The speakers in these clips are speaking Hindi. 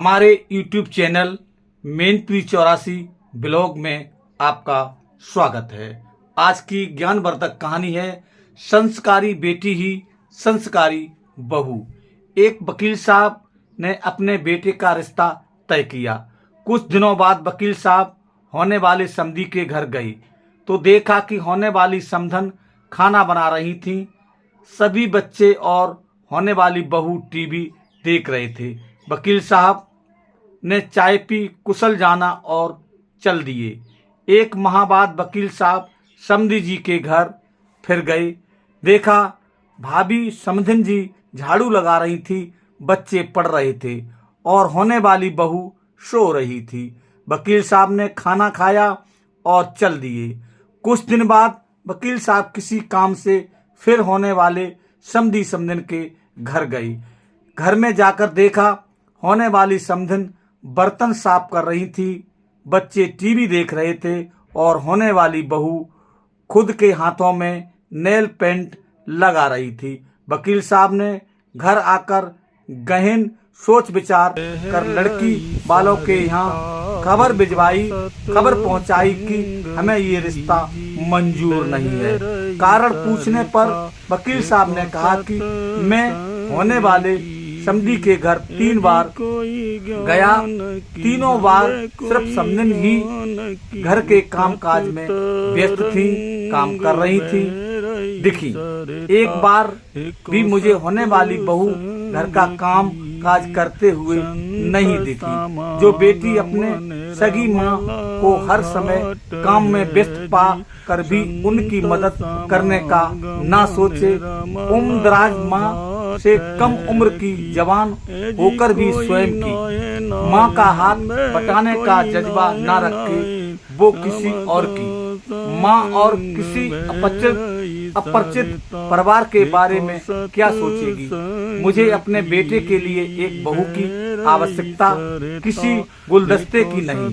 हमारे YouTube चैनल मेनपुरी 84 ब्लॉग में आपका स्वागत है। आज की ज्ञानवर्धक कहानी है संस्कारी बेटी ही संस्कारी बहू। एक वकील साहब ने अपने बेटे का रिश्ता तय किया। कुछ दिनों बाद वकील साहब होने वाले समधी के घर गए तो देखा कि होने वाली समधन खाना बना रही थी। सभी बच्चे और होने वाली बहू टीवी देख रहे थे। वकील साहब ने चाय पी कुशल जाना और चल दिए। एक माह बाद वकील साहब समधी जी के घर फिर गए। देखा भाभी समधिन जी झाड़ू लगा रही थी, बच्चे पढ़ रहे थे और होने वाली बहू सो रही थी। वकील साहब ने खाना खाया और चल दिए। कुछ दिन बाद वकील साहब किसी काम से फिर होने वाले समधी समधिन के घर गई। घर में जाकर देखा होने वाली समधिन बर्तन साफ कर रही थी, बच्चे टीवी देख रहे थे और होने वाली बहू खुद के हाथों में नेल पेंट लगा रही थी। वकील साहब ने घर आकर गहन सोच विचार कर लड़की वालों के यहाँ खबर भिजवाई, खबर पहुंचाई कि हमें ये रिश्ता मंजूर नहीं है। कारण पूछने पर वकील साहब ने कहा कि मैं होने वाले समधी के घर 3 बार गया, तीनों बार सिर्फ समधिन ही घर के कामकाज में व्यस्त थी, काम कर रही थी दिखी। एक बार भी मुझे होने वाली बहू घर का काम काज करते हुए नहीं दिखी। जो बेटी अपने सगी माँ को हर समय काम में व्यस्त पा कर भी उनकी मदद करने का ना सोचे, उम्रदराज माँ से कम उम्र की जवान होकर भी स्वयं की माँ का हाथ बटाने का जज्बा ना रखे, वो किसी और की माँ और किसी अपरिचित परिवार के बारे में क्या सोचेगी। मुझे अपने बेटे के लिए एक बहू की आवश्यकता किसी गुलदस्ते की नहीं,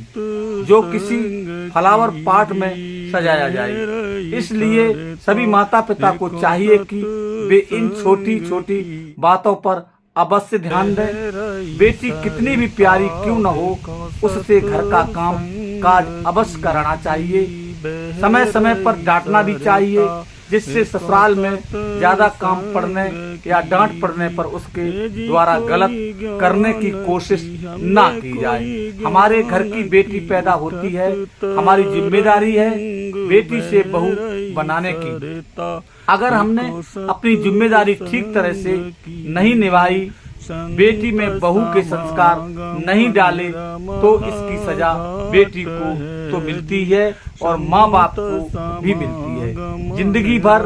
जो किसी फ्लावर पॉट में सजाया जाए। इसलिए सभी माता पिता को चाहिए कि वे इन छोटी छोटी बातों पर अवश्य ध्यान दें। बेटी कितनी भी प्यारी क्यों न हो, उससे घर का काम काज अवश्य कराना चाहिए। समय समय पर डांटना भी चाहिए, जिससे ससुराल में ज्यादा काम पड़ने या डांट पड़ने पर उसके द्वारा गलत करने की कोशिश ना की जाए। हमारे घर की बेटी पैदा होती है, हमारी जिम्मेदारी है बेटी से बहू बनाने की। अगर हमने अपनी जिम्मेदारी ठीक तरह से नहीं निभाई, बेटी में बहू के संस्कार नहीं डाले, तो इसकी सजा बेटी को तो मिलती है और माँ बाप को भी मिलती है। जिंदगी भर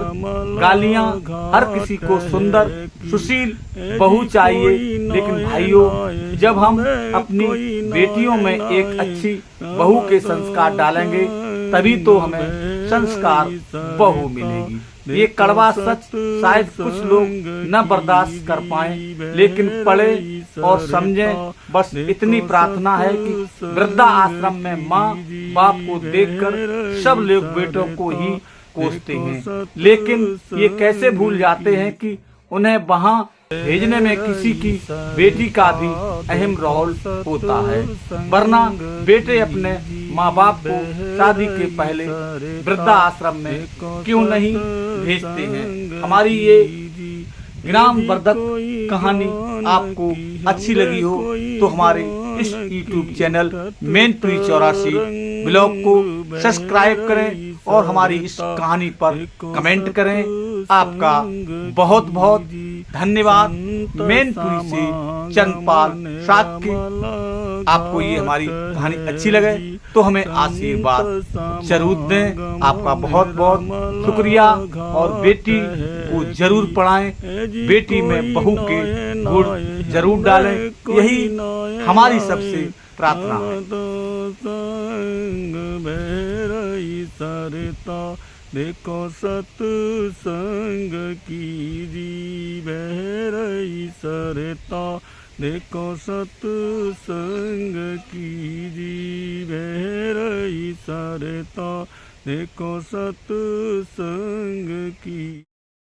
गालियाँ, हर किसी को सुंदर सुशील बहू चाहिए, लेकिन भाइयों जब हम अपनी बेटियों में एक अच्छी बहू के संस्कार डालेंगे तभी तो हमें संस्कार बहू मिलेगी। ये कड़वा सच शायद कुछ लोग न बर्दाश्त कर पाए, लेकिन पढ़े और समझे। बस इतनी प्रार्थना है कि वृद्धा आश्रम में माँ बाप को देखकर सब लोग बेटों को ही कोसते हैं, लेकिन ये कैसे भूल जाते हैं कि उन्हें वहाँ भेजने में किसी की बेटी का भी अहम रोल होता है। वरना बेटे अपने माँ बाप को शादी के पहले वृद्धा आश्रम में क्यों नहीं भेजते हैं। हमारी ये ज्ञानवर्धक कहानी आपको अच्छी लगी हो तो हमारे इस YouTube चैनल मेनपुरी 84 ब्लॉग को सब्सक्राइब करें और हमारी इस कहानी पर कमेंट करें। आपका बहुत बहुत धन्यवाद। मेनपुरी से चंदपाल साक्य। आपको ये हमारी कहानी अच्छी लगे तो हमें आशीर्वाद जरूर दें। आपका बहुत बहुत शुक्रिया और बेटी को जरूर पढ़ाएं, बेटी में बहू के गुण जरूर डालें, यही हमारी सबसे प्रार्थना है। देखो सत्संग कीजी बहरई सरता, देखो सत्संग कीजी बहरई सरता, देखो सत्संग की।